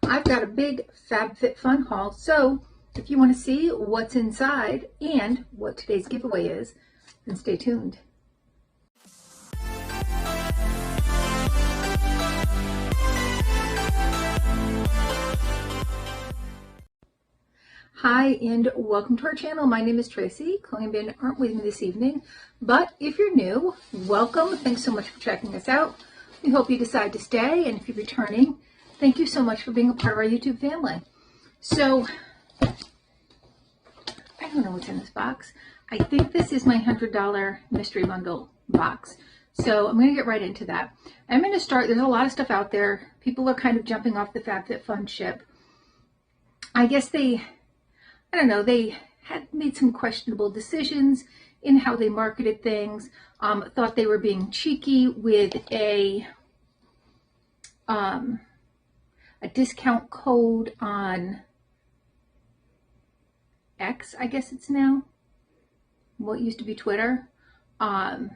I've got a big Fabfitfun haul, so if you want to see what's inside and what today's giveaway is, then stay tuned. Hi and welcome to our channel. My name is Tracy. Chloe and Ben aren't with me this evening, but if you're new, welcome. Thanks so much for checking us out. We hope you decide to stay, and if you're returning, thank you so much for being a part of our YouTube family. So, I don't know what's in this box. I think this is my $100 mystery bundle box. So I'm going to get right into that. I'm going to start, there's a lot of stuff out there. People are kind of jumping off the Fabfitfun ship. I guess they had made some questionable decisions in how they marketed things. Thought they were being cheeky with a discount code on X, I guess it's now, what used to be Twitter. And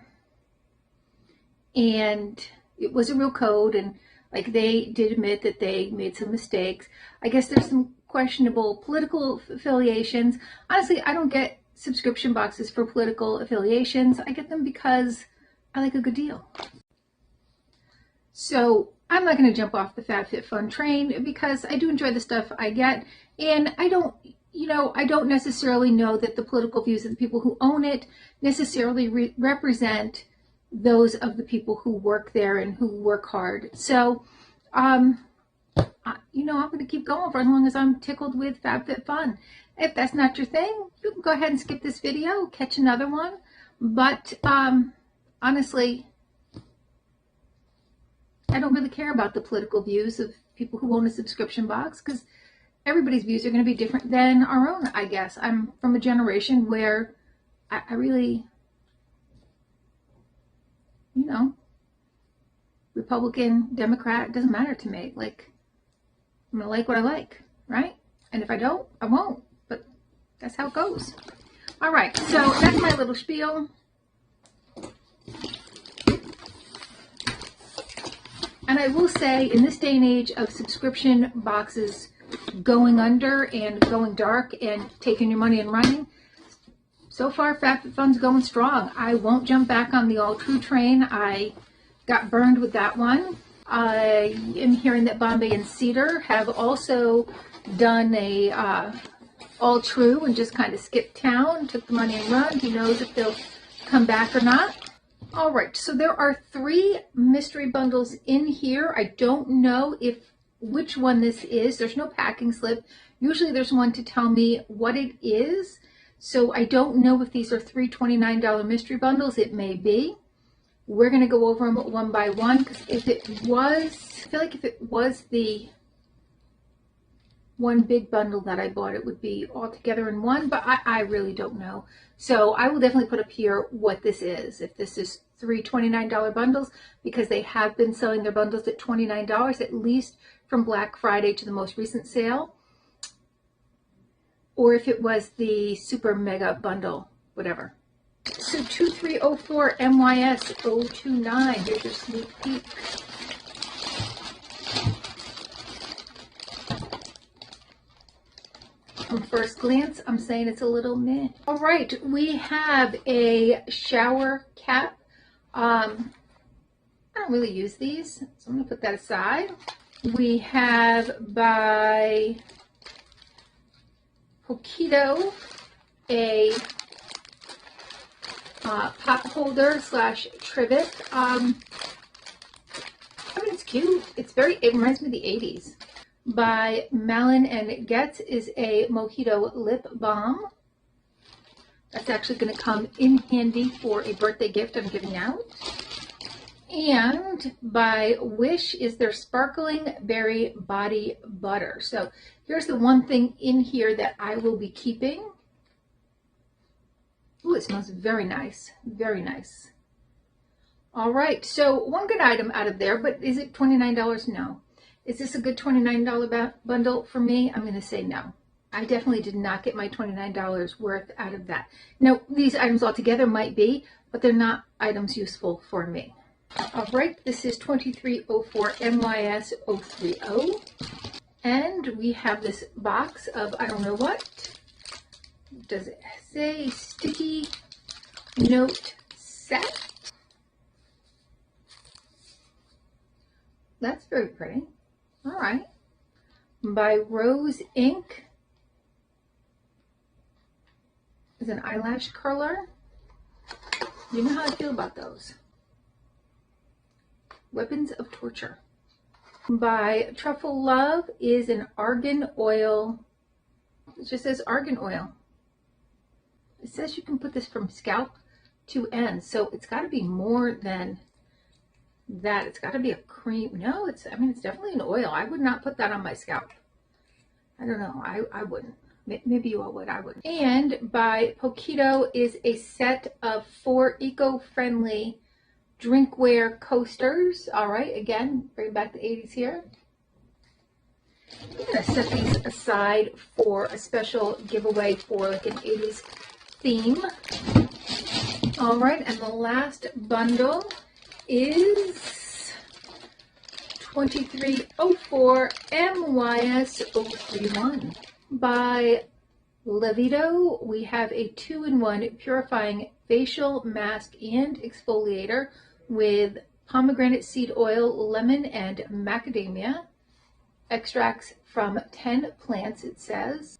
it was a real code, and like they did admit that they made some mistakes. I guess there's some questionable political affiliations. Honestly, I don't get subscription boxes for political affiliations. I get them because I like a good deal. So I'm not going to jump off the Fabfitfun train because I do enjoy the stuff I get, and I don't necessarily know that the political views of the people who own it necessarily represent those of the people who work there and who work hard. So, I'm going to keep going for as long as I'm tickled with Fabfitfun. If that's not your thing, you can go ahead and skip this video, catch another one. But honestly, I don't really care about the political views of people who own a subscription box, because everybody's views are going to be different than our own, I guess. I'm from a generation where I really, Republican, Democrat, doesn't matter to me. Like, I'm going to like what I like, right? And if I don't, I won't. But that's how it goes. All right, so that's my little spiel. And I will say, in this day and age of subscription boxes going under and going dark and taking your money and running, so far Fabfitfun's going strong. I won't jump back on the All True train. I got burned with that one. I am hearing that Bombay and Cedar have also done a All True and just kind of skipped town, took the money and run. Who knows if they'll come back or not. All right, so there are 3 mystery bundles in here. I don't know which one this is. There's no packing slip. Usually there's one to tell me what it is. So I don't know if these are 3 $29 mystery bundles. It may be. We're going to go over them one by one, because I feel like if it was the one big bundle that I bought, it would be all together in one, but I really don't know. So I will definitely put up here what this is, if this is 3 $29 bundles, because they have been selling their bundles at $29, at least from Black Friday to the most recent sale, or if it was the super mega bundle, whatever. So 2304 MYS 029, here's your sneak peek. From first glance, I'm saying it's a little meh. All right, we have a shower cap. I don't really use these, so I'm going to put that aside. We have by Poquito a pot holder / trivet. I mean, it's cute. It reminds me of the 80s. By Malin and Getz is a Mojito lip balm. That's actually going to come in handy for a birthday gift I'm giving out. And by Wish is their sparkling berry body butter. So here's the one thing in here that I will be keeping. Ooh, it smells very nice. Very nice. All right, so one good item out of there, but is it $29? No. Is this a good $29 bundle for me? I'm going to say no. I definitely did not get my $29 worth out of that. Now, these items altogether might be, but they're not items useful for me. All right, this is 2304 MYS 030. And we have this box of, I don't know what. Does it say sticky note set? That's very pretty. All right. By Rose Ink. Is an eyelash curler. You know how I feel about those. Weapons of Torture. By Truffle Love is an argan oil. It just says argan oil. It says you can put this from scalp to ends, so it's got to be more than that. It's got to be a cream. No, it's definitely an oil. I would not put that on my scalp. I don't know. I wouldn't. Maybe you all would. I wouldn't. And by Poquito is a set of 4 eco-friendly drinkware coasters. All right, again, bring back the 80s here. I'm going to set these aside for a special giveaway for like an 80s theme. All right, and the last bundle is 2304 MYS031. By Levito, we have a 2-in-1 purifying facial mask and exfoliator with pomegranate seed oil, lemon, and macadamia. Extracts from 10 plants, it says.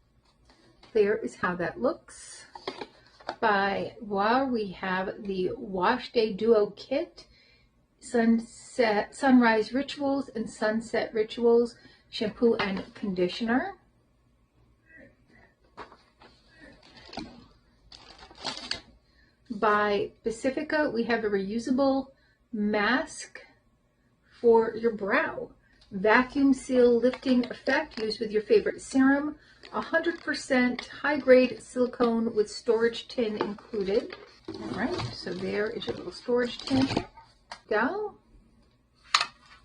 There is how that looks. By Bois, we have the Wash Day Duo Kit, Sunrise Rituals and Sunset Rituals, shampoo and conditioner. By Pacifica, we have a reusable mask for your brow. Vacuum seal lifting effect used with your favorite serum. 100% high-grade silicone with storage tin included. All right, so there is your little storage tin. Go.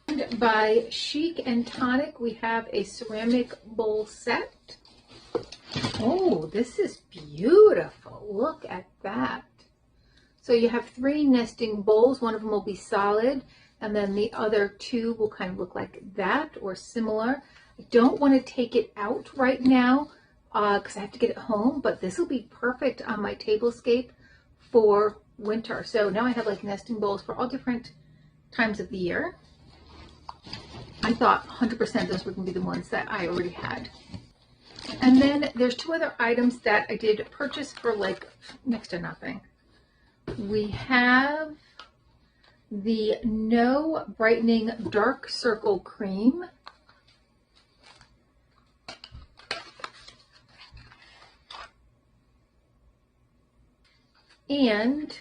And by Chic and Tonic, we have a ceramic bowl set. Oh, this is beautiful. Look at that. So you have 3 nesting bowls. One of them will be solid, and then the other 2 will kind of look like that or similar. I don't want to take it out right now because I have to get it home, but this will be perfect on my tablescape for winter. So now I have like nesting bowls for all different times of the year. I thought 100% those were going to be the ones that I already had. And then there's 2 other items that I did purchase for like next to nothing. We have the No Brightening Dark Circle Cream. And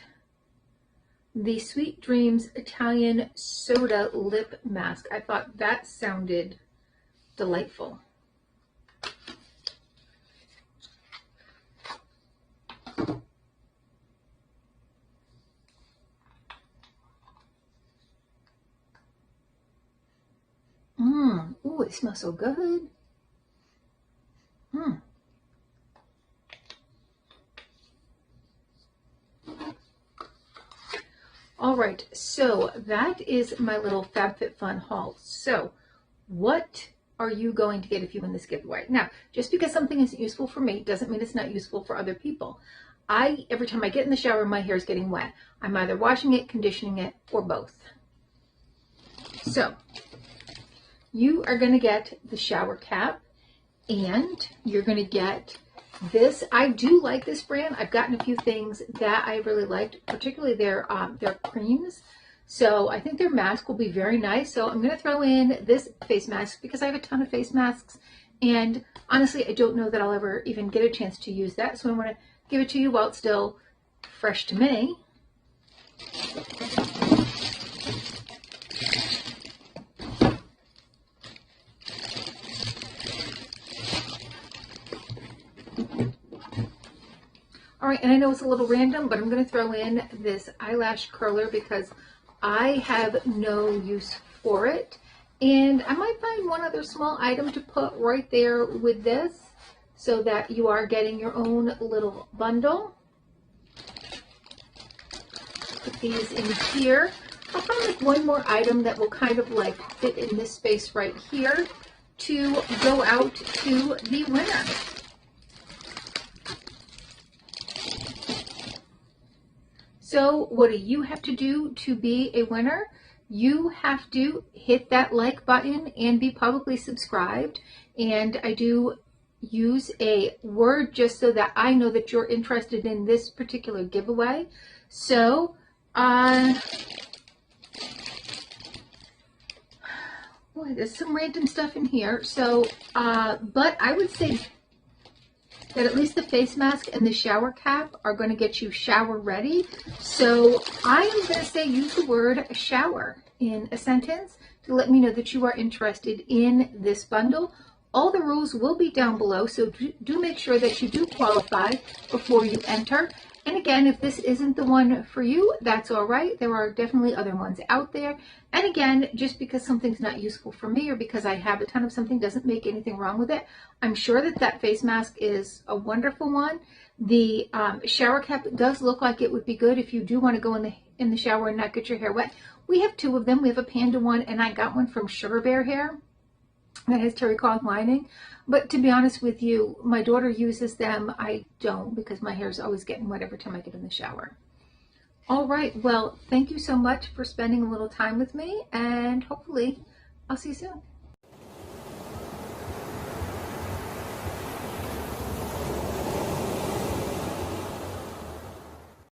the Sweet Dreams Italian Soda Lip Mask. I thought that sounded delightful. Ooh, it smells so good. All right, so that is my little FabFitFun haul. So what are you going to get if you win this giveaway? Now, just because something isn't useful for me doesn't mean it's not useful for other people. Every time I get in the shower, my hair is getting wet. I'm either washing it, conditioning it, or both. So you are going to get the shower cap, and you're going to get this. I do like this brand. I've gotten a few things that I really liked, particularly their creams. So I think their mask will be very nice. So I'm going to throw in this face mask because I have a ton of face masks. And honestly, I don't know that I'll ever even get a chance to use that. So I want to give it to you while it's still fresh to me. All right, and I know it's a little random, but I'm going to throw in this eyelash curler because I have no use for it. And I might find one other small item to put right there with this so that you are getting your own little bundle. Put these in here. I'll find like one more item that will kind of like fit in this space right here. to go out to the winner. So what do you have to do to be a winner? You have to hit that like button and be publicly subscribed. And I do use a word just so that I know that you're interested in this particular giveaway. So, boy, there's some random stuff in here. So, but I would say that at least the face mask and the shower cap are going to get you shower ready. So I am going to say use the word shower in a sentence to let me know that you are interested in this bundle. All the rules will be down below, so do make sure that you do qualify before you enter. And again, if this isn't the one for you, that's all right. There are definitely other ones out there. And again, just because something's not useful for me or because I have a ton of something doesn't make anything wrong with it. I'm sure that that face mask is a wonderful one. The shower cap does look like it would be good if you do want to go in the shower and not get your hair wet. We have two of them. We have a panda one, and I got one from Sugar Bear Hair that has terracotta lining. But to be honest with you, my daughter uses them. I don't, because my hair is always getting wet every time I get in the shower. All right. Well, thank you so much for spending a little time with me, and hopefully I'll see you soon.